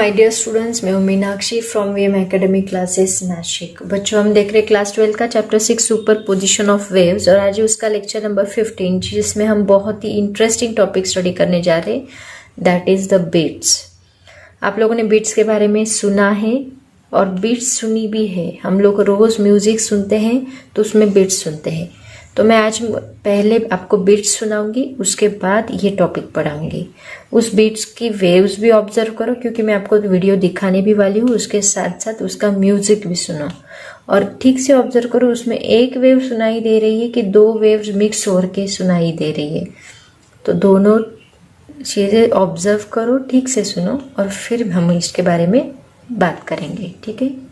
My dear students, मैं हूं Meenakshi from VM academy classes Nashik. बच्चों, हम देख रहे हैं क्लास 12 का chapter 6 super position of waves और आज उसका लेक्चर नंबर 15 जिसमें हम बहुत ही इंटरेस्टिंग टॉपिक स्टडी करने जा रहे हैं, दैट इज द बीट्स। आप लोगों ने बीट्स के बारे में सुना है और बीट्स सुनी भी है। हम लोग रोज म्यूजिक सुनते हैं तो उसमें बीट्स सुनते हैं। तो मैं आज पहले आपको बीट्स सुनाऊंगी, उसके बाद ये टॉपिक पढ़ाऊंगी। उस बीट्स की वेव्स भी ऑब्जर्व करो क्योंकि मैं आपको वीडियो दिखाने भी वाली हूँ, उसके साथ साथ उसका म्यूजिक भी सुनो और ठीक से ऑब्जर्व करो। उसमें एक वेव सुनाई दे रही है कि दो वेव्स मिक्स होकर के सुनाई दे रही है, तो दोनों चीजें ऑब्जर्व करो, ठीक से सुनो और फिर हम इसके बारे में बात करेंगे। ठीक है,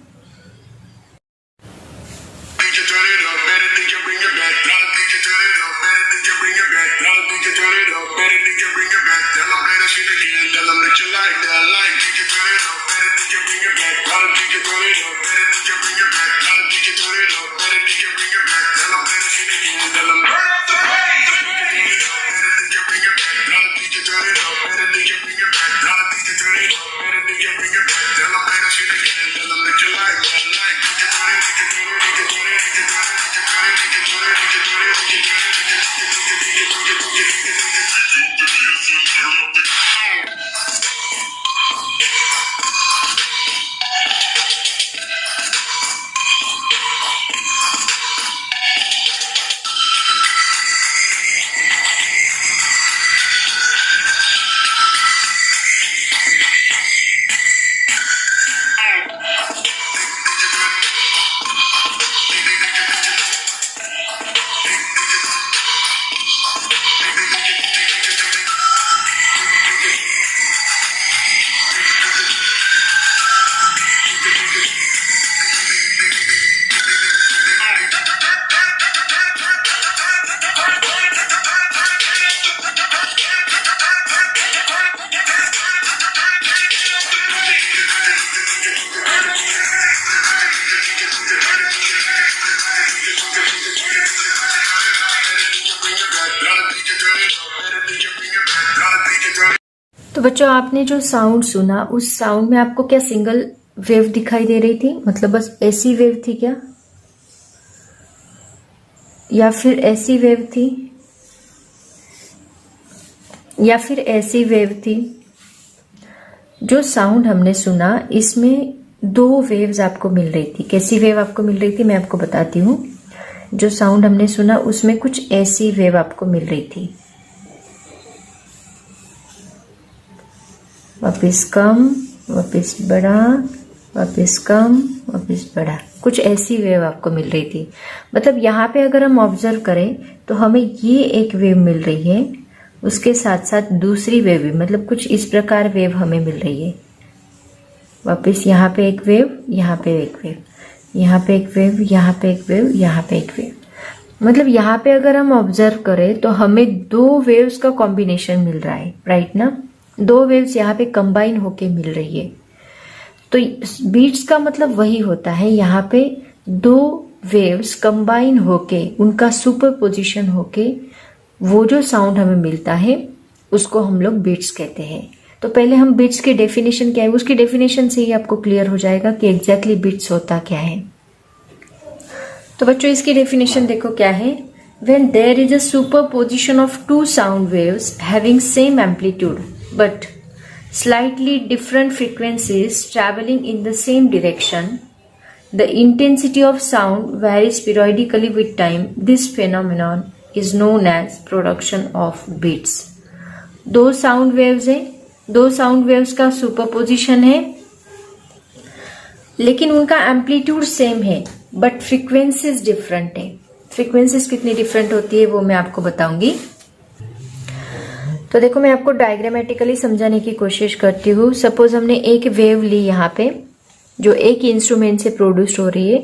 तो बच्चों आपने जो साउंड सुना उस साउंड में आपको क्या सिंगल वेव दिखाई दे रही थी? मतलब बस ऐसी वेव थी क्या, या फिर ऐसी वेव थी, या फिर ऐसी वेव थी? जो साउंड हमने सुना इसमें दो वेव्स आपको मिल रही थी। कैसी वेव आपको मिल रही थी मैं आपको बताती हूँ। जो साउंड हमने सुना उसमें कुछ ऐसी वेव आपको मिल रही थी, वापिस कम, वापिस बड़ा, वापिस कम, वापिस बड़ा, कुछ ऐसी वेव आपको मिल रही थी। मतलब यहाँ पे अगर हम ऑब्जर्व करें तो हमें ये एक वेव मिल रही है, उसके साथ साथ दूसरी वेव भी, मतलब कुछ इस प्रकार वेव हमें मिल रही है। वापिस यहाँ पे एक वेव, यहाँ पे एक वेव, यहाँ पे एक वेव, यहाँ पे एक वेव, यहाँ पे एक वेव। मतलब यहाँ पे अगर हम ऑब्जर्व करें तो हमें दो वेव्स का कॉम्बिनेशन मिल रहा है, राइट ना? दो वेव्स यहाँ पे कंबाइन होके मिल रही है। तो बीट्स का मतलब वही होता है, यहाँ पे दो वेव्स कंबाइन होके, उनका सुपर पोजिशन होके वो जो साउंड हमें मिलता है उसको हम लोग बीट्स कहते हैं। तो पहले हम बीट्स की डेफिनेशन क्या है, उसकी डेफिनेशन से ही आपको क्लियर हो जाएगा कि एग्जैक्टली बीट्स होता क्या है। तो बच्चों इसकी डेफिनेशन देखो क्या है। When there is a superposition of two sound waves having same amplitude but slightly different frequencies traveling in the same direction, the intensity of sound varies periodically with time. This phenomenon is known as production of beats. दो sound waves है, दो sound waves का superposition है, लेकिन उनका amplitude same है but frequencies different है। Frequencies कितनी डिफरेंट होती है वो मैं आपको बताऊंगी। तो देखो मैं आपको डायग्रामेटिकली समझाने की कोशिश करती हूँ। सपोज हमने एक वेव ली यहाँ पे जो एक इंस्ट्रूमेंट से प्रोड्यूस हो रही है,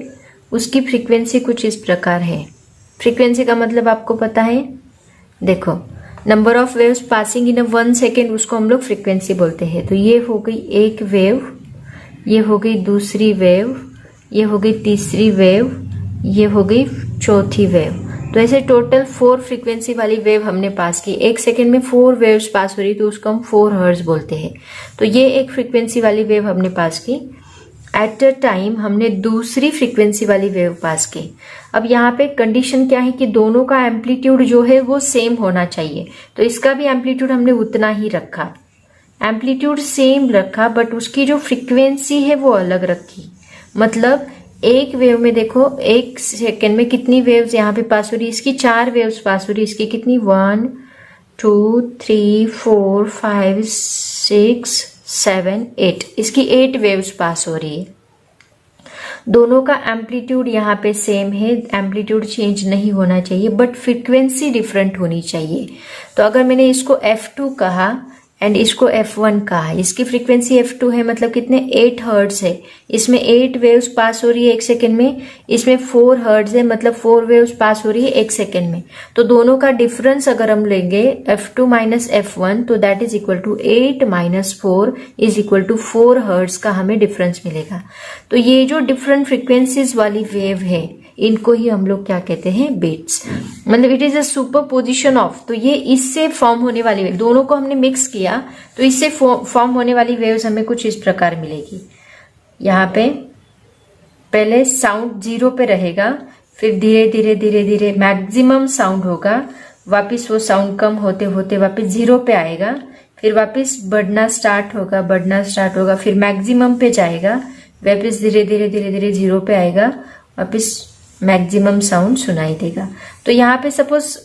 उसकी फ्रीक्वेंसी कुछ इस प्रकार है। फ्रीक्वेंसी का मतलब आपको पता है, देखो number of waves passing in 1 second, उसको हम लोग फ्रीक्वेंसी बोलते हैं। तो ये हो गई एक वेव, ये हो गई दूसरी वेव, ये हो गई तीसरी वेव, ये हो गई चौथी वेव। तो ऐसे टोटल 4 फ्रीक्वेंसी वाली वेव हमने पास की। 1 सेकेंड में 4 वेव्स पास हो रही, तो उसको हम 4 हर्ट्ज बोलते हैं। तो ये एक फ्रीक्वेंसी वाली वेव हमने पास की। एट अ टाइम हमने दूसरी फ्रीक्वेंसी वाली वेव पास की। अब यहाँ पे कंडीशन क्या है कि दोनों का एम्पलीट्यूड जो है वो सेम होना चाहिए। तो इसका भी एम्पलीट्यूड हमने उतना ही रखा, एम्पलीट्यूड सेम रखा, बट उसकी जो फ्रीक्वेंसी है वो अलग रखी। मतलब एक वेव में देखो 1 सेकेंड में कितनी वेव्स यहाँ पे पास हो रही है, इसकी 4 वेव्स पास हो रही है। इसकी कितनी 1 2 3 4 5 6 7 8, इसकी 8 वेव्स पास हो रही है। दोनों का एम्पलीट्यूड यहाँ पे सेम है, एम्पलीट्यूड चेंज नहीं होना चाहिए, बट फ्रीक्वेंसी डिफरेंट होनी चाहिए। तो अगर मैंने इसको F2 कहा एंड इसको F1 कहा, इसकी फ्रीक्वेंसी F2 है, मतलब कितने 8 हर्ट्ज है, इसमें 8 वेव्स पास हो रही है 1 सेकेंड में, इसमें 4 हर्ट्ज है, मतलब 4 वेव्स पास हो रही है 1 सेकेंड में। तो दोनों का डिफरेंस अगर हम लेंगे F2 माइनस F1, तो that is equal to 8 minus 4 is equal to 4 hertz का हमें डिफरेंस मिलेगा। तो ये जो डिफरेंट फ्रीक्वेंसीज वाली वेव है, इनको ही हम लोग क्या कहते हैं, बीट्स। मतलब it is a super position of. तो ये इससे फॉर्म होने वाली वेव, दोनों को हमने मिक्स किया तो इससे फॉर्म होने वाली वेव्स हमें कुछ इस प्रकार मिलेगी। यहाँ पे पहले साउंड 0 पे रहेगा, फिर धीरे धीरे धीरे धीरे मैक्सिमम साउंड होगा, वापिस वो साउंड कम होते होते वापिस 0 पे आएगा, फिर वापिस बढ़ना स्टार्ट होगा, फिर मैक्सिमम पे जाएगा, वापिस धीरे धीरे धीरे धीरे 0 पे आएगा, वापिस मैक्सिमम साउंड सुनाई देगा। तो यहाँ पे सपोज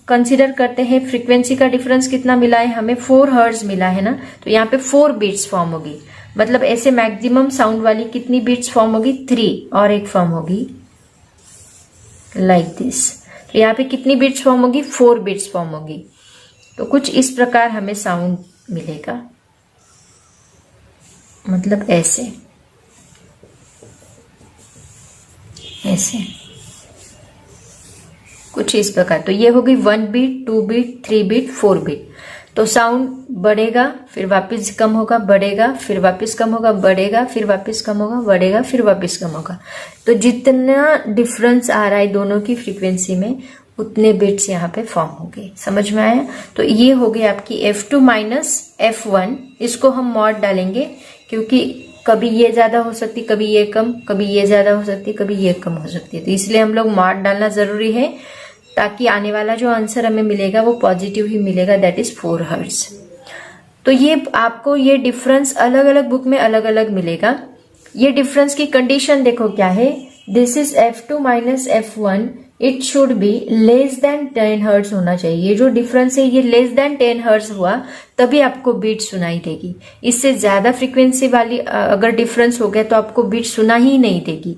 कंसीडर करते हैं फ्रीक्वेंसी का डिफरेंस कितना मिला है हमें, 4 हर्ट्ज मिला है ना, तो यहाँ पे 4 बीट्स फॉर्म होगी। मतलब ऐसे मैक्सिमम साउंड वाली कितनी बीट्स फॉर्म होगी, 3, और एक फॉर्म होगी लाइक दिस। तो यहाँ पे कितनी बीट्स फॉर्म होगी, 4 बीट्स फॉर्म होगी। तो कुछ इस प्रकार हमें साउंड मिलेगा, मतलब ऐसे कुछ इस प्रकार। तो ये होगी 1 बीट, 2 बीट, 3 बीट, 4 बीट। तो साउंड बढ़ेगा, फिर वापस कम होगा, बढ़ेगा, फिर वापस कम होगा, बढ़ेगा, फिर वापस कम होगा, बढ़ेगा, फिर वापस कम होगा। तो जितना डिफरेंस आ रहा है दोनों की फ्रीक्वेंसी में, उतने बिट्स यहाँ पे फॉर्म हो गए। समझ में आया? तो ये हो गई आपकी F2 माइनस F1। इसको हम मॉड डालेंगे, क्योंकि कभी ये ज्यादा हो सकती, कभी ये कम, कभी ये ज्यादा हो सकती, कभी ये कम हो सकती है। तो इसलिए हम लोग मॉड डालना जरूरी है, ताकि आने वाला जो आंसर हमें मिलेगा वो पॉजिटिव ही मिलेगा, दैट इज 4 हर्ट्ज। तो ये आपको ये डिफरेंस अलग अलग बुक में अलग अलग मिलेगा। ये डिफरेंस की कंडीशन देखो क्या है, this is F2 minus F1, it should be less than 10 hertz होना चाहिए। ये जो डिफरेंस है ये लेस देन 10 हर्ट्ज हुआ तभी आपको बीट सुनाई देगी। इससे ज्यादा फ्रीक्वेंसी वाली अगर डिफरेंस हो गया तो आपको बीट सुना ही नहीं देगी,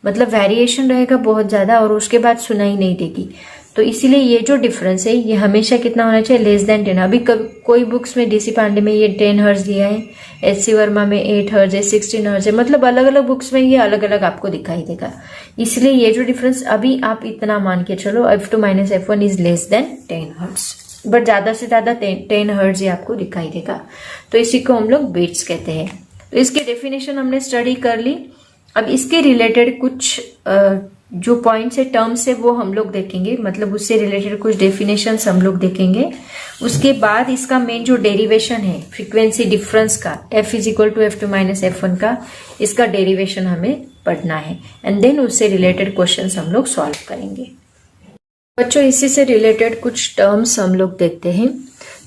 मतलब वेरिएशन रहेगा बहुत ज्यादा और उसके बाद सुनाई नहीं देगी। तो इसीलिए ये जो डिफरेंस है ये हमेशा कितना होना चाहिए, लेस देन 10। अभी कोई बुक्स में डीसी पांडे में ये 10 हर्ट्ज दिया है, एचसी वर्मा में 8 हर्ट्ज है, 16 हर्ट्ज है, मतलब अलग अलग बुक्स में ये अलग अलग आपको दिखाई देगा। इसलिए ये जो डिफरेंस अभी आप इतना मान के चलो, F2 minus F1 is less than 10 hertz, but ज्यादा से ज्यादा 10 हर्ट्ज ही आपको दिखाई देगा। तो इसी को हम लोग बीट्स कहते हैं। तो इसकी डेफिनेशन हमने स्टडी कर ली। अब इसके रिलेटेड कुछ जो पॉइंट्स है, टर्म्स है, वो हम लोग देखेंगे, मतलब उससे रिलेटेड कुछ डेफिनेशंस हम लोग देखेंगे। उसके बाद इसका मेन जो डेरिवेशन है फ्रीक्वेंसी डिफरेंस का, F is equal to F2 minus F1 का, इसका डेरिवेशन हमें पढ़ना है, एंड देन उससे रिलेटेड क्वेश्चंस हम लोग सॉल्व करेंगे। बच्चों इसी से रिलेटेड कुछ टर्म्स हम लोग देखते हैं।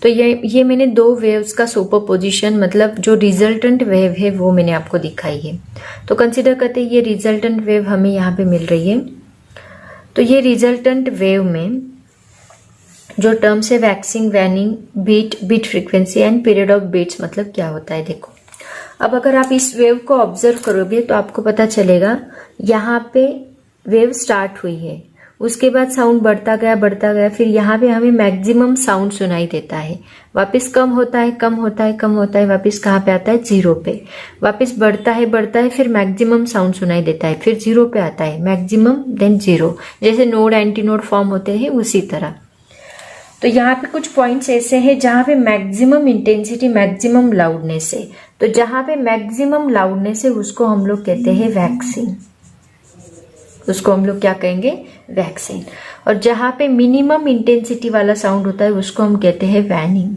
तो ये मैंने 2 वेव्स का सुपरपोजिशन, मतलब जो रिजल्टेंट वेव है वो मैंने आपको दिखाई है। तो कंसीडर करते हैं ये रिजल्टेंट वेव हमें यहाँ पे मिल रही है। तो ये रिजल्टेंट वेव में जो टर्म्स है waxing, waning, beat frequency and period of beats, मतलब क्या होता है देखो। अब अगर आप इस वेव को ऑब्जर्व करोगे तो आपको पता चलेगा यहाँ पे वेव स्टार्ट हुई है, उसके बाद साउंड बढ़ता गया, फिर यहाँ पे हमें मैक्सिमम साउंड सुनाई देता है, वापस कम होता है, वापस कहाँ पे आता है, 0 पे, वापस बढ़ता है, फिर मैक्सिमम साउंड सुनाई देता है, फिर 0 पे आता है, मैक्सिमम देन 0, जैसे नोड एंटी नोड फॉर्म होते हैं उसी तरह। तो यहाँ पे कुछ पॉइंट्स ऐसे हैं जहाँ पे मैक्सिमम इंटेंसिटी, मैक्सिमम लाउडनेस है। तो जहाँ पे मैक्सिमम लाउडनेस है उसको हम लोग कहते हैं वैक्सिंग, उसको हम लोग क्या कहेंगे, वैक्सिंग। और जहां पे मिनिमम इंटेंसिटी वाला साउंड होता है उसको हम कहते हैं वैनिंग।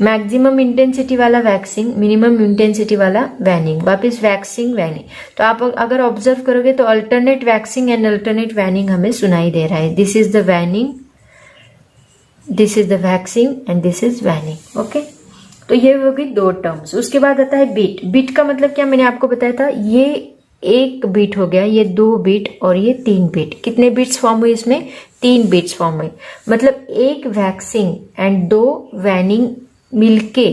मैक्सिमम इंटेंसिटी वाला वैक्सिंग, मिनिमम इंटेंसिटी वाला वैनिंग। वापस वैक्सिंग, वैनिंग। तो आप अगर ऑब्जर्व करोगे तो alternate waxing and alternate waning हमें सुनाई दे रहा है। This is the waning, this is the waxing and this is waning. Okay, तो ये होगी दो टर्म्स। उसके बाद आता है बीट। बीट का मतलब क्या, मैंने आपको बताया था, ये एक बीट हो गया, ये 2 बीट और ये 3 बीट। कितने बीट्स फॉर्म हुए इसमें? 3 बीट्स फॉर्म हुए। मतलब एक वैक्सिंग एंड 2 वैनिंग मिलके,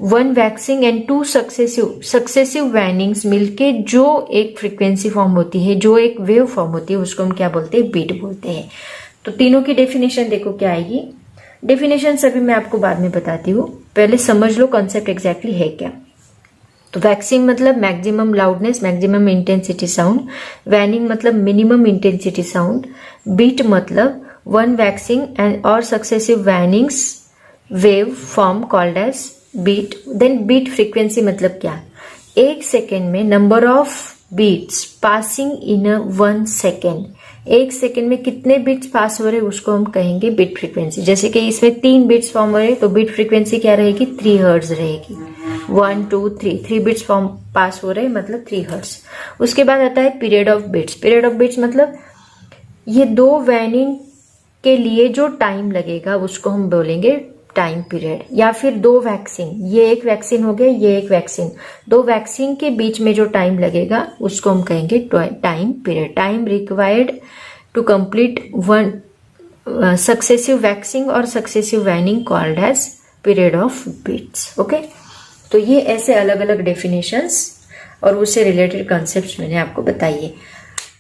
1 वैक्सिंग एंड 2 सक्सेसिव वैनिंग्स मिलके जो एक फ्रीक्वेंसी फॉर्म होती है, जो एक वेव फॉर्म होती है, उसको हम क्या बोलते हैं? बीट बोलते हैं। तो तीनों की डेफिनेशन देखो क्या आएगी। डेफिनेशन सभी मैं आपको बाद में बताती हूँ, पहले समझ लो कॉन्सेप्ट एग्जैक्टली है क्या। तो वैक्सिंग मतलब maximum loudness, maximum intensity sound. Waning मतलब मिनिमम इंटेंसिटी साउंड। बीट मतलब 1 वैक्सिंग एंड और successive wanings wave form called as beat. Then beat frequency मतलब क्या? 1 सेकेंड में number of beats passing in 1 second. 1 second में कितने beats पास हो रहे उसको हम कहेंगे बीट फ्रीक्वेंसी। जैसे कि इसमें 3 बीट्स फॉर्म हो रहे तो बीट फ्रीक्वेंसी क्या रहेगी? 3 हर्ट्ज रहेगी। 1 2 3 3 बीट्स फॉर्म पास हो रहे मतलब 3 हर्ट्ज। उसके बाद आता है period of beats. Period of beats मतलब ये 2 वैनिंग के लिए जो टाइम लगेगा उसको हम बोलेंगे टाइम पीरियड। या फिर 2 वैक्सीन, ये एक वैक्सीन हो गया, ये एक वैक्सीन, 2 वैक्सीन के बीच में जो टाइम लगेगा उसको हम कहेंगे time period. Time required to complete 1 successive waxing और successive waning called as period of beats. Okay, तो ये ऐसे अलग अलग डेफिनेशंस और उससे रिलेटेड कॉन्सेप्ट्स मैंने आपको बताइए।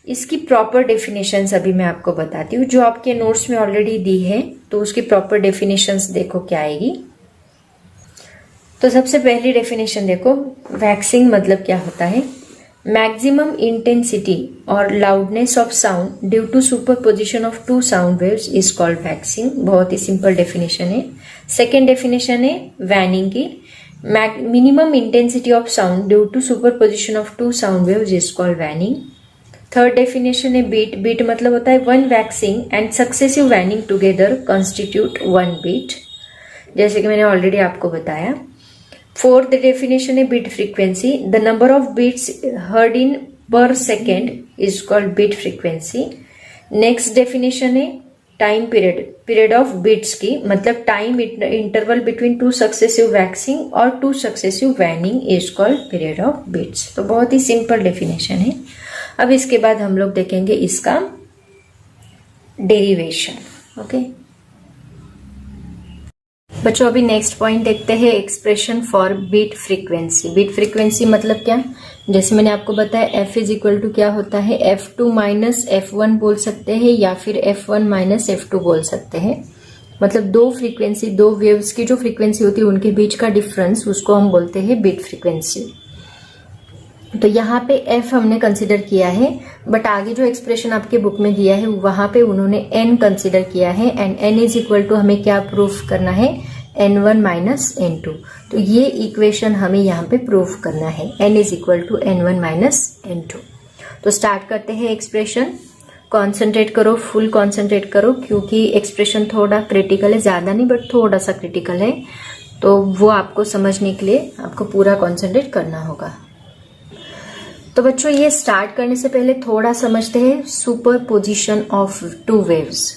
इसकी प्रॉपर डेफिनेशंस अभी मैं आपको बताती हूँ, जो आपके नोट्स में ऑलरेडी दी है। तो उसकी प्रॉपर डेफिनेशंस देखो क्या आएगी। तो सबसे पहली डेफिनेशन देखो, वैक्सिंग मतलब क्या होता है? मैक्सिमम इंटेंसिटी और loudness of sound due to superposition of 2 sound waves is called waxing. बहुत ही सिंपल डेफिनेशन है। सेकेंड डेफिनेशन है वैनिंग की, minimum intensity of sound due to superposition of 2 sound waves is called waning. Third definition है beat. Beat मतलब होता है 1 waxing and successive waning together constitute 1 beat, जैसे कि मैंने ऑलरेडी आपको बताया। फोर्थ डेफिनेशन है beat frequency. The number of beats heard in per second is called beat frequency. Next definition है time period. Period of beats की मतलब time interval between 2 successive waxing और 2 successive waning is called period of beats. तो बहुत ही simple definition है। अब इसके बाद हम लोग देखेंगे इसका डेरिवेशन। ओके बच्चों, अभी नेक्स्ट पॉइंट देखते हैं, expression for beat frequency. Beat frequency मतलब क्या? जैसे मैंने आपको बताया f इज इक्वल टू क्या होता है? f2 माइनस f1 बोल सकते हैं या फिर f1 माइनस f2 बोल सकते हैं। मतलब 2 फ्रीक्वेंसी, 2 वेव्स की जो फ्रीक्वेंसी होती है उनके बीच का डिफरेंस, उसको हम बोलते हैं बीट फ्रीक्वेंसी। तो यहाँ पे f हमने कंसिडर किया है, बट आगे जो एक्सप्रेशन आपके बुक में दिया है वहां पे उन्होंने n कंसिडर किया है and n is equal to हमें क्या प्रूफ करना है? n1 minus n2। तो ये इक्वेशन हमें यहाँ पे प्रूफ करना है, n is equal to n1 minus n2। तो स्टार्ट करते हैं एक्सप्रेशन। कॉन्सेंट्रेट करो, फुल कॉन्सेंट्रेट करो, क्योंकि एक्सप्रेशन थोड़ा क्रिटिकल है, ज्यादा नहीं बट थोड़ा सा क्रिटिकल है। तो वो आपको समझने के लिए आपको पूरा कॉन्सेंट्रेट करना होगा। तो बच्चों, ये स्टार्ट करने से पहले थोड़ा समझते हैं सुपरपोजिशन ऑफ 2 वेव्स।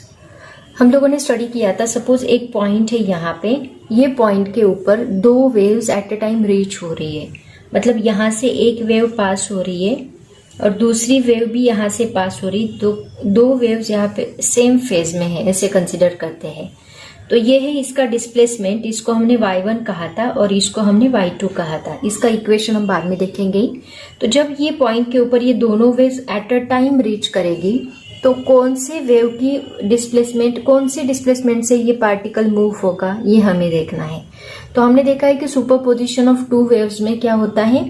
हम लोगों ने स्टडी किया था, सपोज एक पॉइंट है यहाँ पे, ये पॉइंट के ऊपर 2 waves at a time reach हो रही है। मतलब यहाँ से एक वेव पास हो रही है और दूसरी वेव भी यहाँ से पास हो रही, तो 2 वेव्स यहाँ पे सेम फेज में है, ऐसे कंसिडर करते हैं। तो ये है इसका डिस्प्लेसमेंट, इसको हमने y1 कहा था और इसको हमने y2 कहा था। इसका इक्वेशन हम बाद में देखेंगे ही। तो जब ये पॉइंट के ऊपर ये दोनों waves at a time reach करेगी तो कौन सी वेव की डिस्प्लेसमेंट, कौन सी डिस्प्लेसमेंट से ये पार्टिकल मूव होगा, ये हमें देखना है। तो हमने देखा है कि सुपरपोजिशन ऑफ 2 वेव्स में क्या होता है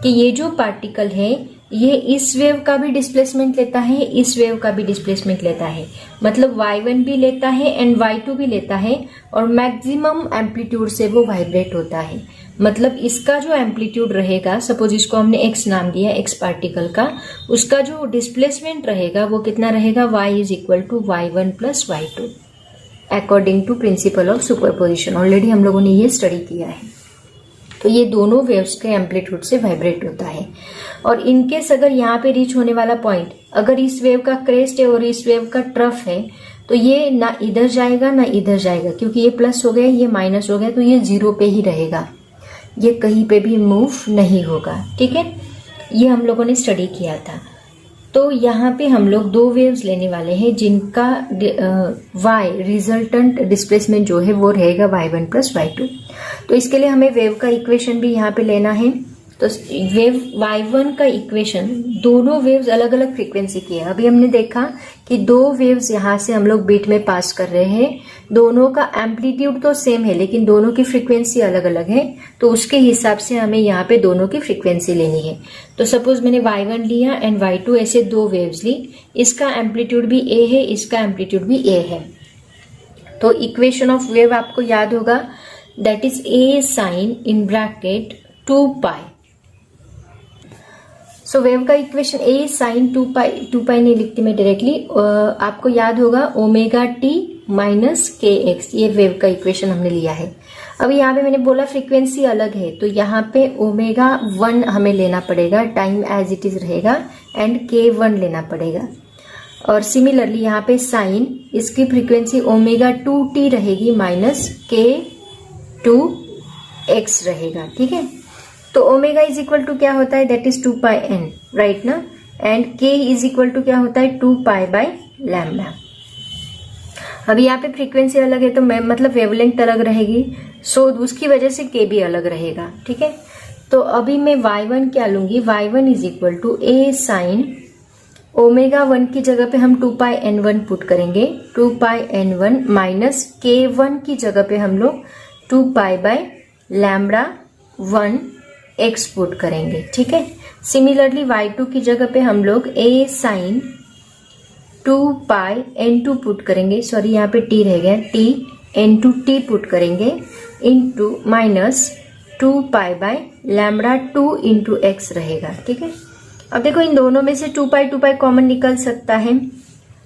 कि ये जो पार्टिकल है ये इस वेव का भी डिस्प्लेसमेंट लेता है, इस वेव का भी डिस्प्लेसमेंट लेता है, मतलब y1 भी लेता है एंड y2 भी लेता है, और मैक्सिमम एम्पलीट्यूड से वो वाइब्रेट होता है। मतलब इसका जो एम्पलीट्यूड रहेगा, सपोज इसको हमने x नाम दिया, x पार्टिकल का, उसका जो डिस्प्लेसमेंट रहेगा वो कितना रहेगा, y is equal to y1 plus y2 according to principle of superposition. Already हम लोगों ने ये स्टडी किया है। तो ये दोनों वेव्स के एम्पलीट्यूड से वाइब्रेट होता है। और इनकेस अगर यहाँ पे रीच होने वाला पॉइंट अगर इस वेव का क्रेस्ट है और इस वेव का ट्रफ है, तो ये ना इधर जाएगा ना इधर जाएगा, क्योंकि ये प्लस हो गया ये माइनस हो गया, तो ये जीरो पे ही रहेगा, ये कहीं पे भी मूव नहीं होगा। ठीक है, ये हम लोगों ने स्टडी किया था। तो यहाँ पे हम लोग दो वेव्स लेने वाले हैं जिनका y रिजल्टेंट डिस्प्लेसमेंट जो है वो रहेगा y1 प्लस y2। तो इसके लिए हमें वेव का इक्वेशन भी यहाँ पे लेना है। तो वेव y1 का इक्वेशन, दोनों वेव्स अलग अलग फ्रीक्वेंसी की है। अभी हमने देखा कि दो वेव्स यहाँ से हम लोग बीट में पास कर रहे हैं, दोनों का एम्पलीट्यूड तो सेम है लेकिन दोनों की फ्रीक्वेंसी अलग अलग है, तो उसके हिसाब से हमें यहाँ पे दोनों की फ्रीक्वेंसी लेनी है। तो सपोज मैंने y1 लिया एंड y2 ऐसे दो वेव्स ली, इसका एम्पलीट्यूड भी a है, इसका एम्पलीट्यूड भी a है। तो इक्वेशन ऑफ वेव आपको याद होगा, that is a sine in bracket 2 pi. So wave का इक्वेशन a साइन 2 पाई नहीं लिखती मैं डायरेक्टली, आपको याद होगा omega T minus k x, ये वेव का इक्वेशन हमने लिया है। अब यहाँ पे मैंने बोला फ्रीक्वेंसी अलग है, तो यहाँ पे ओमेगा 1 हमें लेना पड़ेगा, टाइम एज इट इज रहेगा, एंड k1 लेना पड़ेगा। और सिमिलरली यहाँ पे साइन, इसकी फ्रीक्वेंसी ओमेगा 2t रहेगी माइनस k2 x रहेगा। ठीक है, तो ओमेगा इज इक्वल टू क्या होता है, that is 2 pi n, right ना, and k is equal to क्या होता है 2 पाई बाय लैम्डा। अभी यहाँ पे फ्रीक्वेंसी अलग है तो मतलब वेवलेंथ अलग रहेगी, सो उसकी वजह से k भी अलग रहेगा। ठीक है, तो अभी मैं y1 क्या लूंगी, y1 is equal to a sine omega 1 की जगह पे हम 2 पाई n1 पुट करेंगे, 2 पाई n1 माइनस k1 की जगह पे हम लोग 2 pi by lambda 1 x put करेंगे। ठीक है, सिमिलरली y2 की जगह पे हम लोग a sine 2 pi n2 put करेंगे, सॉरी यहाँ पे t रह गया, t n2 t पुट करेंगे into minus 2 pi by lambda 2 into x रहेगा। ठीक है, अब देखो इन दोनों में से 2 पाई कॉमन निकल सकता है,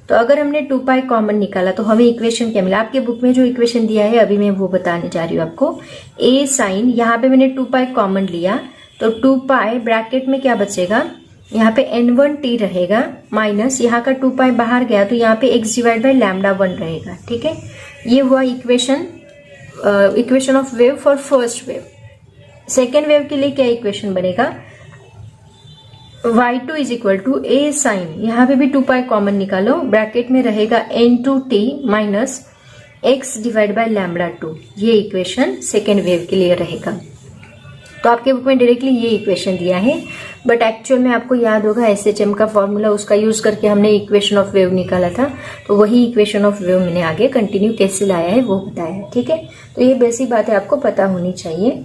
तो अगर हमने 2 पाई कॉमन निकाला तो हमें इक्वेशन क्या मिला, आपके बुक में जो इक्वेशन दिया है अभी मैं वो बताने जा रही हूँ आपको। a साइन, यहाँ पे मैंने 2 पाई कॉमन लिया तो 2 पाई ब्रैकेट में क्या बचेगा, यहाँ पे n1t रहेगा माइनस यहाँ का 2 पाई बाहर गया तो यहाँ पे x डिवाइड बाय लैम्डा 1 रहेगा। ठीक है, ये हुआ equation of wave for first wave. Second wave के लिए क्या इक्वेशन बनेगा, y2 is equal to a sine, यहाँ पे भी 2 पाई कॉमन निकालो, ब्रैकेट में रहेगा n2t minus x divide by lambda 2। ये इक्वेशन सेकेंड वेव के लिए रहेगा। तो आपके बुक में डायरेक्टली ये इक्वेशन दिया है, बट एक्चुअल में आपको याद होगा SHM का फॉर्मूला, उसका यूज करके हमने इक्वेशन ऑफ वेव निकाला था, तो वही इक्वेशन ऑफ वेव मैंने आगे कंटिन्यू कैसे लाया है वो बताया है। ठीक है, तो ये बेसिक बातें आपको पता होनी चाहिए।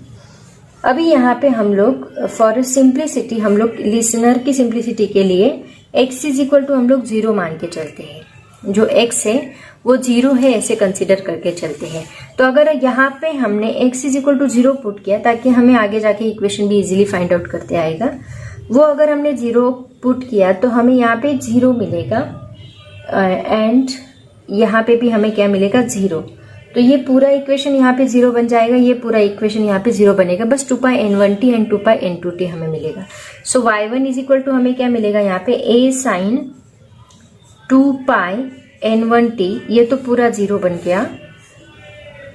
अभी यहाँ पे हम लोग फॉर सिंप्लिसिटी, हम लोग लिसनर की सिंप्लिसिटी के लिए x इज इक्वल टू हम लोग 0 मान के चलते हैं, जो x है वो 0 है ऐसे कंसिडर करके चलते हैं। तो अगर यहाँ पे हमने x is equal to 0 put किया ताकि हमें आगे जाके इक्वेशन भी इजीली फाइंड आउट करते आएगा, वो अगर हमने 0 पुट किया तो हमें यहाँ पे 0 मिलेगा एंड यहाँ पे भी हमें क्या मिलेगा 0। तो ये पूरा इक्वेशन यहाँ पे 0 बन जाएगा, ये पूरा इक्वेशन यहाँ पे 0 बनेगा, बस 2 pi n1t and 2 pi n2t हमें मिलेगा। सो y1 इज इक्वल टू हमें क्या मिलेगा यहाँ पे a साइन 2 पाई n1t, ये तो पूरा 0 बन गया,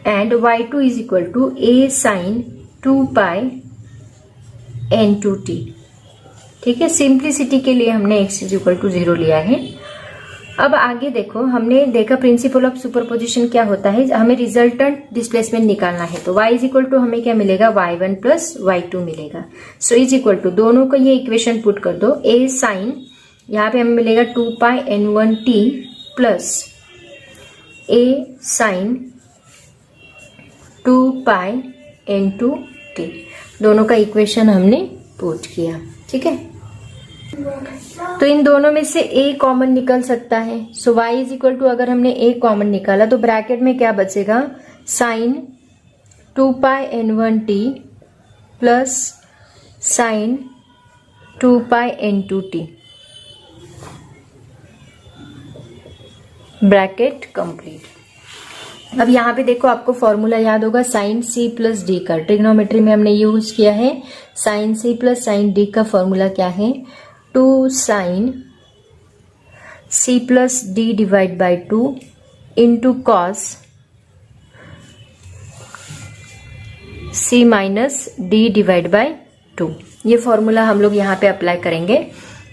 and y2 is equal to a sine 2 pi n2t। ठीक है, सिंप्लिसिटी के लिए हमने x इज इक्वल टू 0 लिया है। अब आगे देखो, हमने देखा प्रिंसिपल ऑफ सुपरपोजिशन क्या होता है, हमें रिजल्टेंट डिस्प्लेसमेंट निकालना है, तो y इज इक्वल टू हमें क्या मिलेगा, y1 प्लस y2 मिलेगा। सो इज इक्वल टू दोनों को ये इक्वेशन पुट कर दो, a साइन यहाँ पे हमें मिलेगा 2 pi n1t plus a sine 2 pi n2t, दोनों का इक्वेशन हमने पुट किया। ठीक है, तो इन दोनों में से a कॉमन निकल सकता है। सो y इज इक्वल टू, अगर हमने a कॉमन निकाला तो ब्रैकेट में क्या बचेगा, sine 2πn1t plus sine 2πn2t, bracket complete. अब यहाँ पे देखो आपको फॉर्मूला याद होगा साइन c प्लस डी का, ट्रिग्नोमेट्री में हमने यूज किया है। Sine c plus sine d का फॉर्मूला क्या है, 2 sine c plus d divide by 2 into cos c minus d divide by 2। ये फॉर्मूला हम लोग यहाँ पे अप्लाई करेंगे।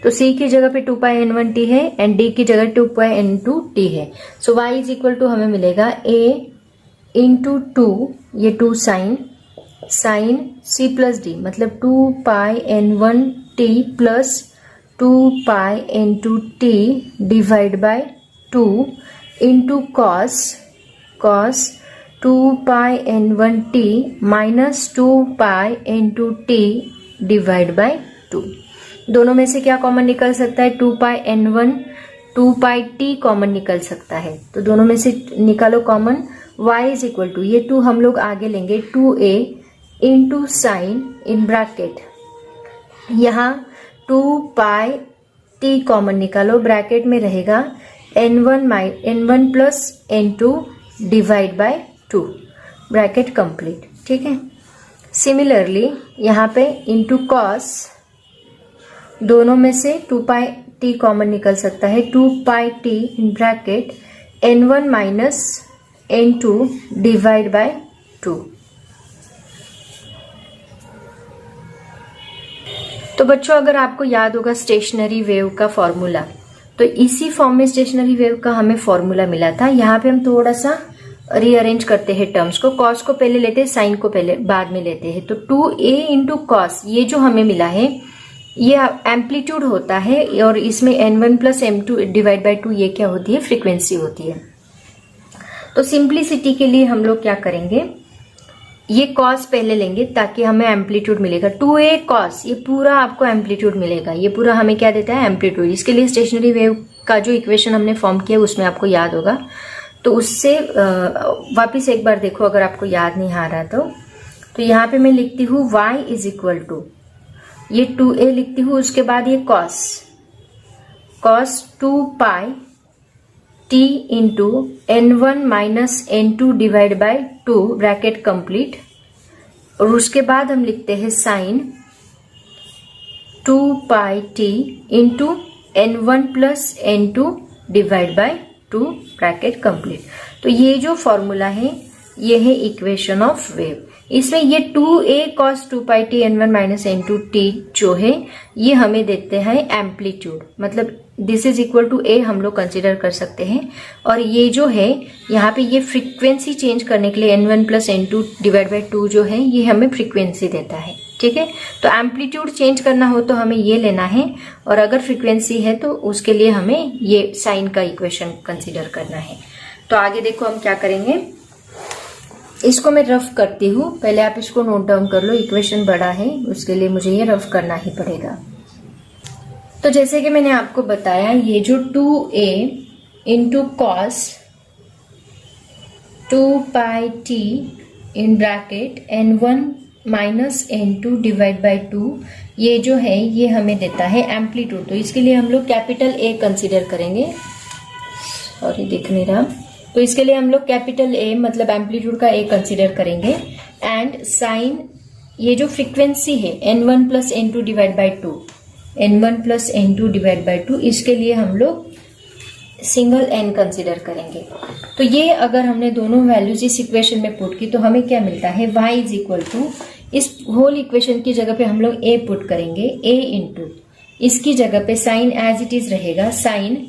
तो c की जगह पे 2πn1t है एंड d की जगह 2πn2t है। सो y इज इक्वल टू हमें मिलेगा a इंटू 2, ये 2 साइन c प्लस d मतलब 2πn1t plus 2πn2t divide by 2 into cos 2πn1t minus 2πn2t divide by 2। दोनों में से क्या कॉमन निकल सकता है, 2πn1 2πt कॉमन निकल सकता है। तो दोनों में से निकालो common. y is equal to, ये 2 हम लोग आगे लेंगे, 2a into sine in bracket, यहाँ 2πt कॉमन निकालो, ब्रैकेट में रहेगा n1 plus n2 divide by 2, bracket complete. ठीक है। सिमिलरली यहाँ पे इंटू कॉस, दोनों में से 2πt कॉमन निकल सकता है, 2πt in bracket n1 minus n2 divide by 2। तो बच्चों अगर आपको याद होगा स्टेशनरी वेव का फॉर्मूला, तो इसी फॉर्म में स्टेशनरी वेव का हमें फॉर्मूला मिला था। यहाँ पे हम थोड़ा सा रीअरेंज करते हैं टर्म्स को, कॉस को पहले लेते हैं, साइन को पहले बाद में लेते हैं। तो 2a इंटू कॉस, ये जो हमें मिला है ये एम्पलीट्यूड होता है और इसमें n1 plus m2 divide by 2 ये क्या होती है, फ्रीक्वेंसी होती है। तो सिंप्लिसिटी के लिए हम लोग क्या करेंगे, ये कॉस पहले लेंगे ताकि हमें एम्पलीट्यूड मिलेगा। 2a कॉस, ये पूरा आपको एम्पलीट्यूड मिलेगा, ये पूरा हमें क्या देता है, एम्पलीट्यूड। इसके लिए स्टेशनरी वेव का जो इक्वेशन हमने फॉर्म किया उसमें आपको याद होगा, तो उससे वापिस एक बार देखो अगर आपको याद नहीं आ रहा तो यहाँ पे मैं लिखती हूँ y इज इक्वल टू, ये 2a लिखती हूँ, उसके बाद ये cos 2π t into n1 minus n2 divide by 2, bracket complete. और उसके बाद हम लिखते हैं sine 2π t into n1 plus n2 divide by 2, bracket complete. तो ये जो फॉर्मूला है ये है इक्वेशन ऑफ वेव। इसमें ये 2a cos 2πt n1 minus n2t जो है ये हमें देते हैं एम्पलीट्यूड, मतलब this is equal to a हम लोग कंसिडर कर सकते हैं। और ये जो है यहाँ पे ये फ्रीक्वेंसी चेंज करने के लिए n1 plus n2 divide by 2 जो है ये हमें फ्रीक्वेंसी देता है। ठीक है। तो एम्पलीट्यूड चेंज करना हो तो हमें ये लेना है, और अगर फ्रीक्वेंसी है तो उसके लिए हमें ये साइन का इक्वेशन कंसिडर करना है। तो आगे देखो हम क्या करेंगे, इसको मैं रफ करती हूँ, पहले आप इसको नोट डाउन कर लो, इक्वेशन बड़ा है उसके लिए मुझे ये रफ करना ही पड़ेगा। तो जैसे कि मैंने आपको बताया, ये जो 2a into cos 2πt in bracket n1 minus n2 divide by 2, ये जो है ये हमें देता है एम्पलीट्यूड। तो इसके लिए हम लोग कैपिटल A कंसिडर करेंगे, सॉरी दिख नहीं रहा, तो इसके लिए हम लोग कैपिटल A मतलब एम्पलीट्यूड का A कंसिडर करेंगे। एंड साइन, ये जो फ्रीक्वेंसी है n1 plus n2 divide by 2, n1 plus n2 divide by 2, इसके लिए हम लोग सिंगल n कंसिडर करेंगे। तो ये अगर हमने दोनों वैल्यूज इस इक्वेशन में पुट की तो हमें क्या मिलता है, y इज इक्वल टू, इस होल इक्वेशन की जगह पे हम लोग a पुट करेंगे, a इंटू इसकी जगह पे साइन एज इट इज रहेगा, sine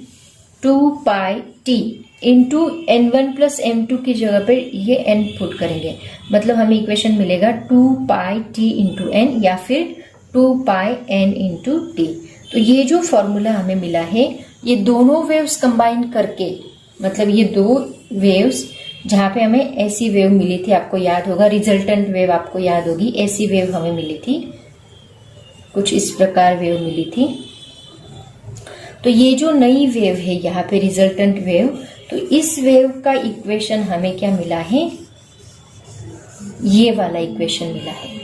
2πt into n1 plus m2 की जगह पे ये n पुट करेंगे, मतलब हमें इक्वेशन मिलेगा 2πt इंटू n या फिर 2πn इंटू t। तो ये जो फॉर्मूला हमें मिला है ये दोनों वेव्स कंबाइन करके, मतलब ये दो वेव्स जहां पे हमें ऐसी वेव मिली थी, आपको याद होगा रिजल्टेंट वेव आपको याद होगी, ऐसी वेव हमें मिली थी, कुछ इस प्रकार वेव मिली थी। तो ये जो नई वेव है यहाँ पे रिजल्टेंट वेव, तो इस वेव का इक्वेशन हमें क्या मिला है, ये वाला इक्वेशन मिला है।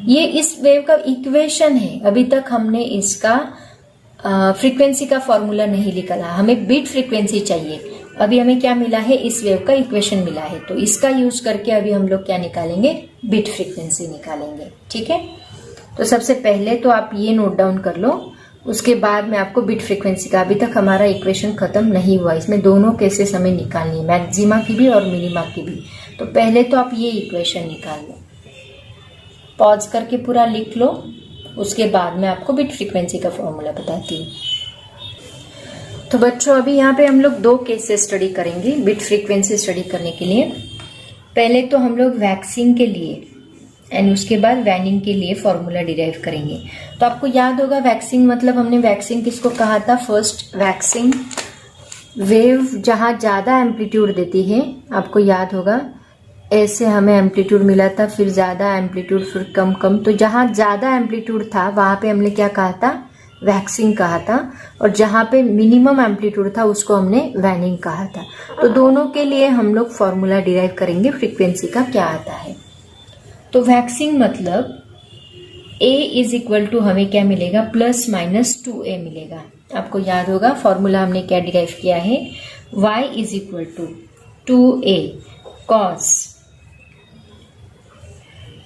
ये इस वेव का इक्वेशन है, अभी तक हमने इसका फ्रीक्वेंसी का फॉर्मूला नहीं निकाला, हमें बीट फ्रीक्वेंसी चाहिए। अभी हमें क्या मिला है, इस वेव का इक्वेशन मिला है, तो इसका यूज करके अभी हम लोग क्या निकालेंगे, बीट फ्रीक्वेंसी निकालेंगे। ठीक है, तो सबसे पहले तो आप ये नोट डाउन कर लो, उसके बाद में आपको बीट फ्रीक्वेंसी का, अभी तक हमारा इक्वेशन खत्म नहीं हुआ, इसमें दोनों केसेस हमें निकालनी है, मैक्सिमा की भी और मिनिमा की भी। तो पहले तो आप ये इक्वेशन निकाल लो, पॉज करके पूरा लिख लो, उसके बाद में आपको बीट फ्रीक्वेंसी का फॉर्मूला बताती हूँ। तो बच्चों अभी यहाँ पे हम लोग दो केसेस स्टडी करेंगे बीट फ्रीक्वेंसी स्टडी करने के लिए। पहले तो हम लोग वैक्सिंग के लिए एंड उसके बाद वैनिंग के लिए फॉर्मूला डिराइव करेंगे। तो आपको याद होगा वैक्सिंग मतलब हमने वैक्सिंग किसको कहा था, फर्स्ट वैक्सिंग वेव जहाँ ज्यादा एम्पलीट्यूड देती है, आपको याद होगा ऐसे हमें एम्पलीट्यूड मिला था, फिर ज्यादा एम्पलीट्यूड, फिर कम कम। तो जहाँ ज्यादा एम्पलीट्यूड था वहां पे हमने क्या कहा था, वैक्सिंग कहा था, और जहां पे मिनिमम एम्पलीट्यूड था उसको हमने वैनिंग कहा था। तो दोनों के लिए हम लोग फॉर्मूला डिराइव करेंगे फ्रीक्वेंसी का क्या आता है। तो वैक्सिंग मतलब A इज इक्वल टू हमें क्या मिलेगा, +-2A मिलेगा। आपको याद होगा फॉर्मूला हमने क्या डिराइव किया है, Y is equal to 2A cos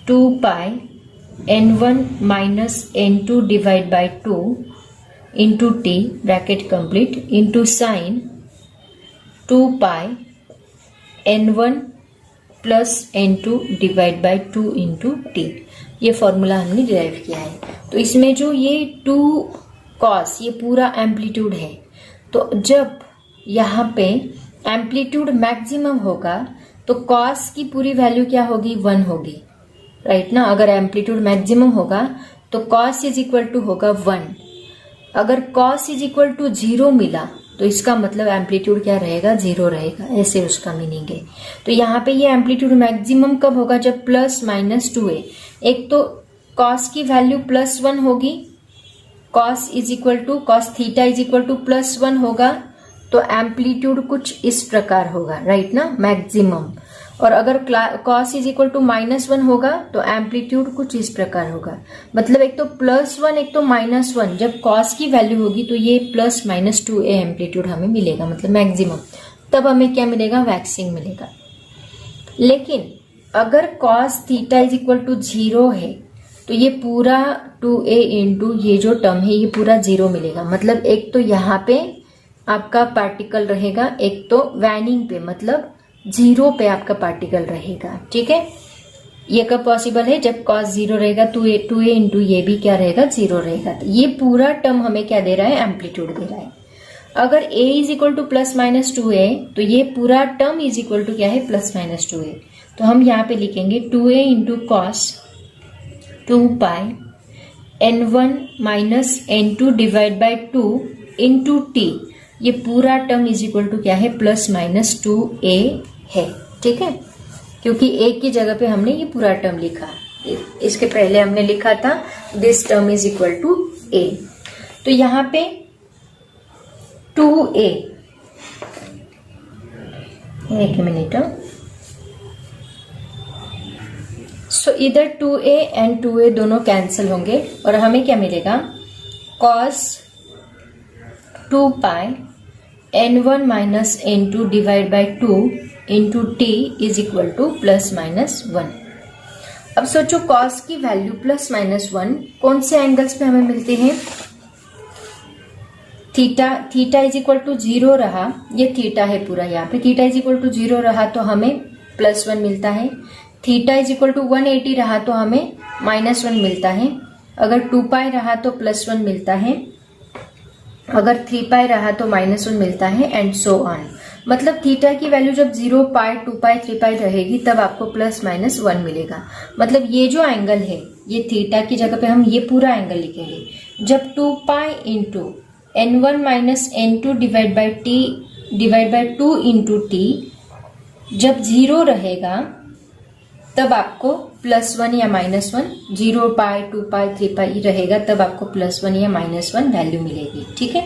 2 pi n1 minus n2 divide by 2 into t bracket complete into sin 2 pi n1 plus n2 divide by 2 into t। ये फॉर्मूला हमने डिराइव किया है। तो इसमें जो ये 2 cos ये पूरा एम्पलीट्यूड है, तो जब यहाँ पे एम्पलीट्यूड मैक्सिमम होगा तो cos की पूरी वैल्यू क्या होगी, 1 होगी, राइट ना। अगर एम्पलीट्यूड मैक्सिमम होगा तो cos इज इक्वल टू होगा 1। अगर cos इज इक्वल टू 0 मिला तो इसका मतलब एम्पलीट्यूड क्या रहेगा, 0 रहेगा, ऐसे उसका मीनिंग है। तो यहाँ पे ये एम्पलीट्यूड मैक्सिमम कब होगा, जब +-2A। एक तो cos की वैल्यू +1 होगी, cos theta is equal to +1 होगा, तो एम्पलीट्यूड कुछ इस प्रकार होगा, राइट ना, मैक्सिमम। और अगर cos इज इक्वल टू -1 होगा तो एम्पलीट्यूड कुछ इस प्रकार होगा। मतलब एक तो +1 एक तो -1, जब cos की वैल्यू होगी तो ये +-2A एम्पलीट्यूड हमें मिलेगा, मतलब मैक्सिमम। तब हमें क्या मिलेगा, वैक्सिंग मिलेगा। लेकिन अगर cos theta is equal to 0 है तो ये पूरा 2A इंटू ये जो टर्म है ये पूरा 0 मिलेगा। मतलब एक तो यहाँ पे आपका पार्टिकल रहेगा, एक तो वैनिंग पे मतलब 0 पे आपका पार्टिकल रहेगा। ठीक है, ये कब पॉसिबल है, जब cos 0 रहेगा, 2A इंटू ये भी क्या रहेगा, 0 रहेगा। तो ये पूरा टर्म हमें क्या दे रहा है, एम्पलीट्यूड दे रहा है। अगर A is equal to +-2A तो ये पूरा टर्म इज इक्वल टू क्या है, +-2A। तो हम यहाँ पे लिखेंगे 2A into cos 2 pi n1 minus n2 divide by 2 into t। ये पूरा टर्म इज इक्वल टू क्या है, +-2A है। ठीक है, क्योंकि A की जगह पे हमने ये पूरा टर्म लिखा, इसके पहले हमने लिखा था this term is equal to A। तो यहाँ पे 2A, एक मिनट, सो इधर 2A एंड 2A दोनों कैंसिल होंगे और हमें क्या मिलेगा, cos 2 pi n1 minus n2 divide by 2 into t is equal to +-1। अब सोचो cos की वैल्यू +-1 कौन से एंगल्स पे हमें मिलते हैं, थीटा इज इक्वल टू 0 रहा, ये थीटा है पूरा, यहाँ पे थीटा इज इक्वल टू 0 रहा तो हमें +1 मिलता है। थीटा इज इक्वल टू 180 रहा तो हमें -1 मिलता है। अगर 2 पाई रहा तो +1 मिलता है, अगर 3 पाई रहा तो -1 मिलता है, एंड सो ऑन। मतलब थीटा की वैल्यू जब 0 पाई 2 पाई 3 पाई रहेगी तब आपको +-1 मिलेगा। मतलब ये जो एंगल है ये थीटा की जगह पे हम ये पूरा एंगल लिखेंगे। जब 2 pi into n1 minus n2 divide by 2 into t जब 0 रहेगा तब आपको +1 या -1, 0 पाई 2 पाई 3 पाई रहेगा तब आपको +1 या -1 वैल्यू मिलेगी। ठीक है,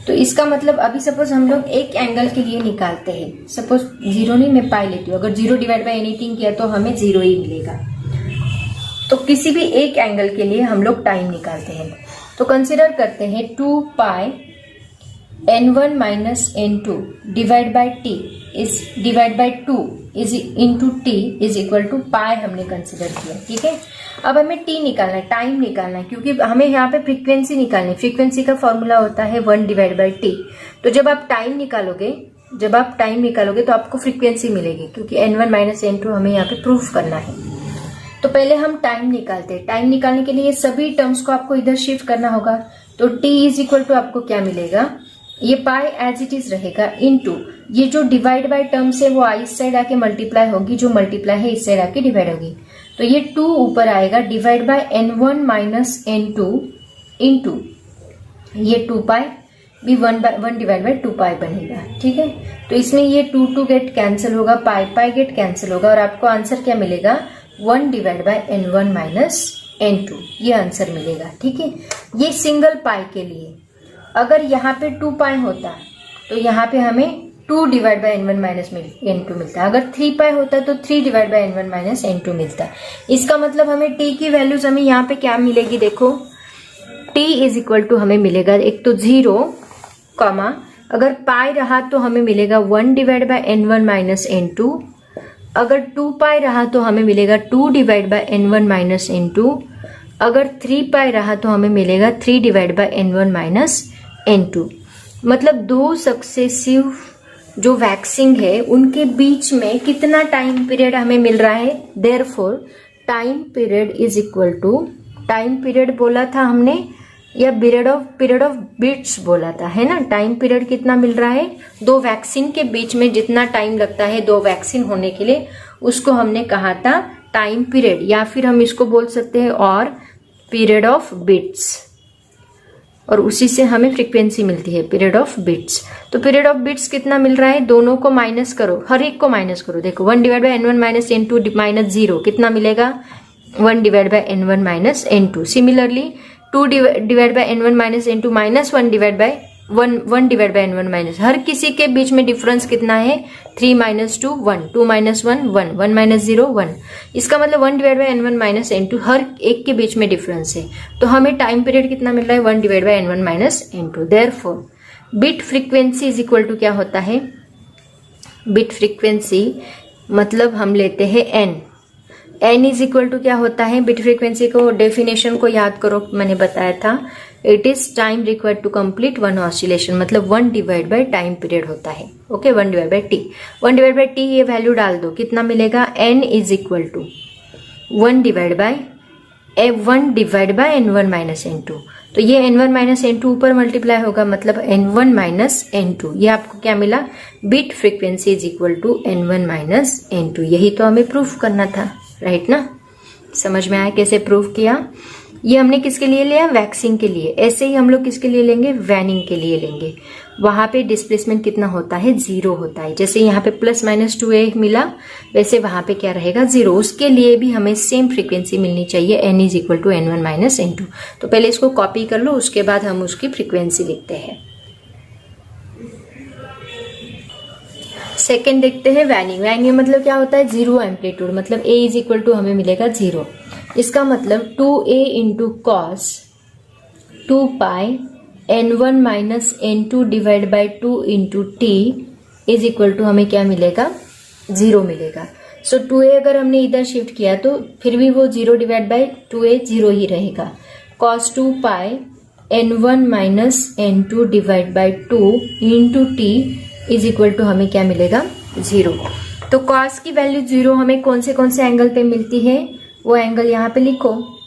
तो इसका मतलब अभी सपोज हम लोग एक एंगल के लिए निकालते हैं, सपोज 0 नहीं, मैं पाई लेती हूँ, अगर 0 डिवाइड बाय एनीथिंग किया तो हमें 0 ही मिलेगा। तो किसी भी एक एंगल के लिए हम लोग टाइम निकालते हैं, तो कंसिडर करते हैं 2 pi n1 minus n2 divide by t is divide by 2 is into T is equal to pi हमने कंसिडर किया। ठीक है, अब हमें t निकालना है, टाइम निकालना है, क्योंकि हमें यहाँ पे फ्रीक्वेंसी निकालनी है। फ्रीक्वेंसी का फॉर्मूला होता है 1 डिवाइड बाय टी। तो जब आप टाइम निकालोगे तो आपको फ्रीक्वेंसी मिलेगी, क्योंकि n1 माइनस n2 हमें यहाँ पे प्रूफ करना है। तो पहले हम टाइम निकालते हैं। टाइम निकालने के लिए सभी टर्म्स को आपको इधर शिफ्ट करना होगा। तो t इज इक्वल टू आपको क्या मिलेगा, ये पाई एज इट इज रहेगा इनटू ये जो डिवाइड बाय टर्म्स है वो इस साइड आके मल्टीप्लाई होगी, जो मल्टीप्लाई है इस साइड आके डिवाइड होगी। तो ये 2 ऊपर आएगा divide by n1 minus n2 into ये 2 पाई भी 1 डिवाइड बाय 2 पाई बनेगा। ठीक है, तो इसमें ये 2 गेट कैंसिल होगा, पाई गेट कैंसिल होगा, और आपको आंसर क्या मिलेगा, 1 divide by n1 minus n2, ये आंसर मिलेगा। ठीक है, ये सिंगल पाई के लिए। अगर यहाँ पे 2 पाई होता तो यहाँ पे हमें 2 divide by n1 minus n2 मिलता। अगर 3 पाई होता तो 3 divide by n1 minus n2 मिलता। इसका मतलब हमें t की वैल्यूज हमें यहाँ पे क्या मिलेगी, देखो t इज इक्वल टू हमें मिलेगा एक तो 0 कॉमा, अगर पाई रहा तो हमें मिलेगा 1 divide by n1 minus n2, अगर 2 पाई रहा तो हमें मिलेगा 2 divide by n1 minus n2, अगर 3 पाई रहा तो हमें मिलेगा 3 divide by n1 minus n2। मतलब दो सक्सेसिव जो वैक्सिंग है उनके बीच में कितना टाइम पीरियड हमें मिल रहा है, therefore time period is equal to, time period बोला था हमने या पीरियड ऑफ बीट्स बोला था, है ना। टाइम पीरियड कितना मिल रहा है, दो वैक्सीन के बीच में जितना टाइम लगता है दो वैक्सीन होने के लिए, उसको हमने कहा था टाइम पीरियड, या फिर हम इसको बोल सकते हैं और पीरियड ऑफ बीट्स, और उसी से हमें फ्रीक्वेंसी मिलती है पीरियड ऑफ बीट्स। तो पीरियड ऑफ बीट्स कितना मिल रहा है, दोनों को माइनस करो, हर एक को माइनस करो। देखो 1 divide by n1 minus n2 minus 0 कितना मिलेगा, 1 divide by n1 minus n2। Similarly 2 divide by n1 minus n2 minus 1 divide by 1 divide by n1 minus, हर किसी के बीच में डिफरेंस कितना है, 3 माइनस 2 1, 2 माइनस 1 1, 1 माइनस 0 1। इसका मतलब 1 divide by n1 minus n2 हर एक के बीच में डिफरेंस है। तो हमें टाइम पीरियड कितना मिल रहा है, 1 divide by n1 minus n2। Therefore beat frequency is equal to क्या होता है, बिट फ्रीक्वेंसी मतलब हम लेते हैं n इज इक्वल टू क्या होता है, बिट फ्रीक्वेंसी को डेफिनेशन को याद करो, मैंने बताया था it is time required to complete one oscillation, मतलब 1 डिवाइड बाय टाइम पीरियड होता है। Okay, 1 divide by T, 1 divide by T ये वैल्यू डाल दो, कितना मिलेगा, n is equal to 1 divide by n1 minus n2। तो ये n1 माइनस n2 ऊपर मल्टीप्लाई होगा, मतलब n1 माइनस n2। ये आपको क्या मिला, beat frequency is equal to n1 minus n2। यही तो हमें प्रूफ करना था, राइट ना। समझ में आया कैसे प्रूफ किया। ये हमने किसके लिए लिया, वैक्सिंग के लिए। ऐसे ही हम लोग किसके लिए लेंगे, वैनिंग के लिए लेंगे। वहां पे डिस्प्लेसमेंट कितना होता है, 0 होता है। जैसे यहाँ पे प्लस माइनस 2a मिला, वैसे वहां पे क्या रहेगा, 0। उसके लिए भी हमें सेम फ्रीक्वेंसी मिलनी चाहिए, n is equal to n1 minus n2। तो पहले इसको कॉपी कर लो, उसके बाद हम उसकी फ्रीक्वेंसी लिखते हैं। सेकेंड देखते हैं वैनिंग। वैनिंग मतलब क्या होता है, 0 एम्पलीट्यूड, मतलब a इज इक्वल टू हमें मिलेगा 0। इसका मतलब 2a into cos 2 pi n1 minus n2 divide by 2 into T is equal to हमें क्या मिलेगा, 0 मिलेगा। सो 2a अगर हमने इधर शिफ्ट किया तो फिर भी वो 0 डिवाइड बाई 2a 0 ही रहेगा। Cos 2 pi n1 minus n2 divide by 2 into T is equal to हमें क्या मिलेगा, 0। तो कॉस की वैल्यू 0 हमें कौन से एंगल पे मिलती है, वो एंगल यहाँ पे लिखो।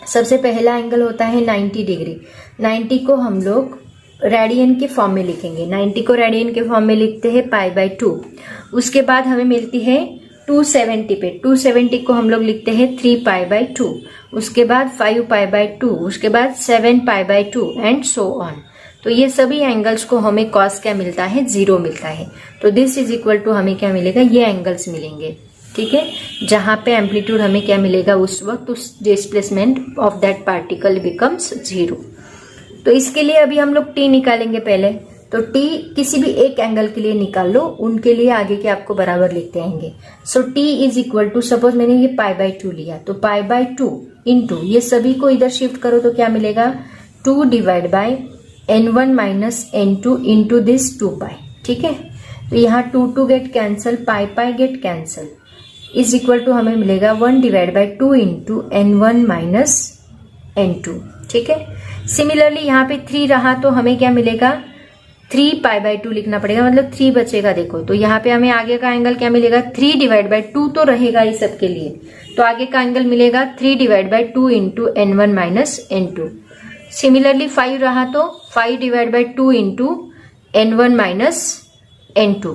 सबसे पहला एंगल होता है 90 डिग्री। 90 को हम लोग रेडियन के फॉर्म में लिखेंगे। 90 को रेडियन के फॉर्म में लिखते हैं पाई बाय 2। उसके बाद हमें मिलती है 270 पे, 270 को हम लोग लिखते हैं 3 पाई बाय 2। उसके बाद 5 पाई बाय 2, उसके बाद 7 pi by 2 and so on. तो ये सभी एंगल्स को हमें कॉस क्या मिलता है, 0 मिलता है। तो दिस इज इक्वल टू हमें क्या मिलेगा, ये एंगल्स मिलेंगे। ठीक है, जहां पे एम्पलीट्यूड हमें क्या मिलेगा, उस वक्त उस displacement of that particle becomes 0। तो इसके लिए अभी हम लोग टी निकालेंगे पहले। तो टी किसी भी एक एंगल के लिए निकाल लो, उनके लिए आगे के आपको बराबर लिखते आएंगे। So t is equal to, suppose मैंने ये π/2 लिया, तो π/2 इंटू ये सभी को इधर शिफ्ट करो तो क्या मिलेगा, 2 divide by n1 minus n2 into this 2π। ठीक है, तो यहाँ 2 get cancel, π get cancel, is equal to हमें मिलेगा 1 divide by 2 into n1 minus n2। ठीक है, सिमिलरली यहाँ पे 3 रहा तो हमें क्या मिलेगा, 3π/2 लिखना पड़ेगा, मतलब 3 बचेगा। देखो तो यहाँ पे हमें आगे का एंगल क्या मिलेगा, 3 डिवाइड बाय 2 तो रहेगा ही सबके लिए, तो आगे का एंगल मिलेगा 3 divide by 2 into n1 minus n2। Similarly 5 रहा तो 5 divide by 2 into n1 minus n2,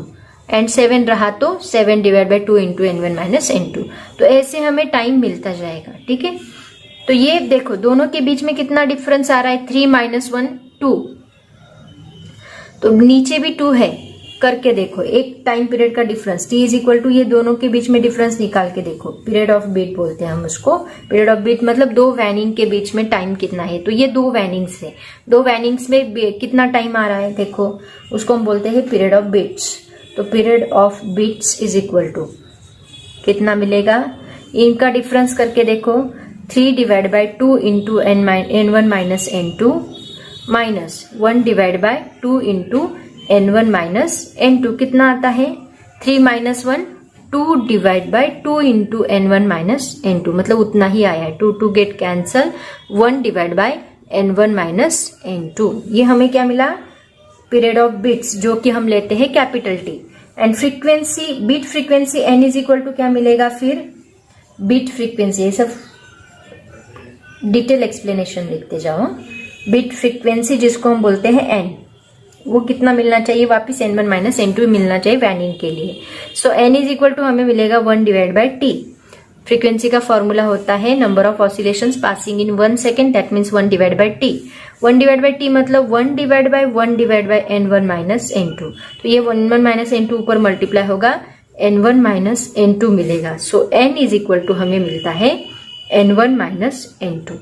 and 7 रहा तो 7 divide by 2 into n1 minus n2। तो ऐसे हमें टाइम मिलता जाएगा। ठीक है, तो ये देखो दोनों के बीच में कितना डिफरेंस आ रहा है, 3 माइनस 1 2, तो नीचे भी 2 है, करके देखो एक टाइम पीरियड का difference, t is equal to ये दोनों के बीच में डिफरेंस निकाल के देखो, पीरियड ऑफ बीट बोलते हैं हम उसको। पीरियड ऑफ बीट मतलब 2 वैनिंग के बीच में टाइम कितना है, तो ये 2 वैनिंग्स है, 2 वैनिंग्स में कितना टाइम आ रहा है देखो, उसको हम बोलते हैं पीरियड ऑफ बीट्स। तो period of beats is equal to कितना मिलेगा, इनका डिफरेंस करके देखो, 3 divide by 2 into n1 minus n2 minus 1 divide by 2 into n1 minus n2, कितना आता है 3 minus 1 2 divide by 2 into n1 minus n2, मतलब उतना ही आया है, 2 get cancel, 1 divide by n1 minus n2। ये हमें क्या मिला, पीरियड ऑफ बीट्स, जो कि हम लेते हैं capital T. And frequency, beat frequency n is equal to क्या मिलेगा, फिर बीट फ्रीक्वेंसी, ये सब डिटेल एक्सप्लेनेशन लिखते जाओ। बीट फ्रीक्वेंसी जिसको हम बोलते हैं n, वो कितना मिलना चाहिए, वापिस n1 माइनस n2 मिलना चाहिए वैनिंग के लिए। सो n इज इक्वल टू हमें मिलेगा 1 डिवाइड बाय t। फ्रीक्वेंसी का फॉर्मूला होता है number of oscillations passing in 1 second, that means 1 divide by t। 1 divide by t मतलब 1 divide by n1 minus n2, तो ये 1 माइनस n2 ऊपर मल्टीप्लाई होगा, n1 माइनस n2 मिलेगा। So n is equal to हमें मिलता है n1 minus n2।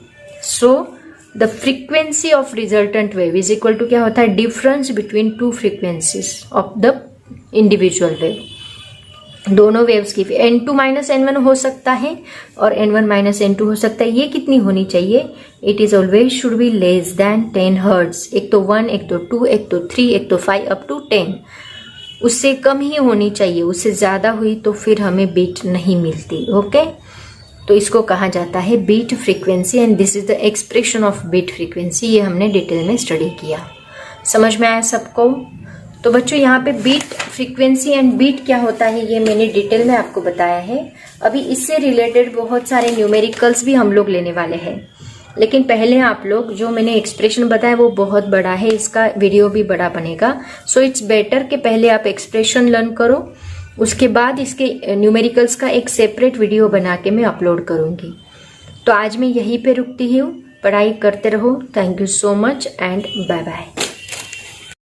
So the frequency of resultant wave is equal to क्या होता है, difference between 2 frequencies of the individual wave. दोनों वेव्स की n2 माइनस n1 हो सकता है और n1 माइनस n2 हो सकता है। ये कितनी होनी चाहिए, it is always should be less than 10 hertz. एक तो 1, एक तो 2, एक तो 3, एक तो 5 अप टू 10, उससे कम ही होनी चाहिए। उससे ज्यादा हुई तो फिर हमें बीट नहीं मिलती। ओके, तो इसको कहा जाता है beat frequency, and this is the expression of beat frequency. ये हमने डिटेल में स्टडी किया, समझ में आया सबको। तो बच्चों यहाँ पे बीट फ्रीक्वेंसी एंड बीट क्या होता है ये मैंने डिटेल में आपको बताया है। अभी इससे रिलेटेड बहुत सारे न्यूमेरिकल्स भी हम लोग लेने वाले हैं, लेकिन पहले आप लोग जो मैंने एक्सप्रेशन बताया वो बहुत बड़ा है, इसका वीडियो भी बड़ा बनेगा। सो इट्स बेटर कि पहले आप एक्सप्रेशन लर्न करो, उसके बाद इसके न्यूमेरिकल्स का एक सेपरेट वीडियो बना के मैं अपलोड करूंगी। तो आज मैं यहीं पे रुकती हूँ, पढ़ाई करते रहो। Thank you so much and bye bye.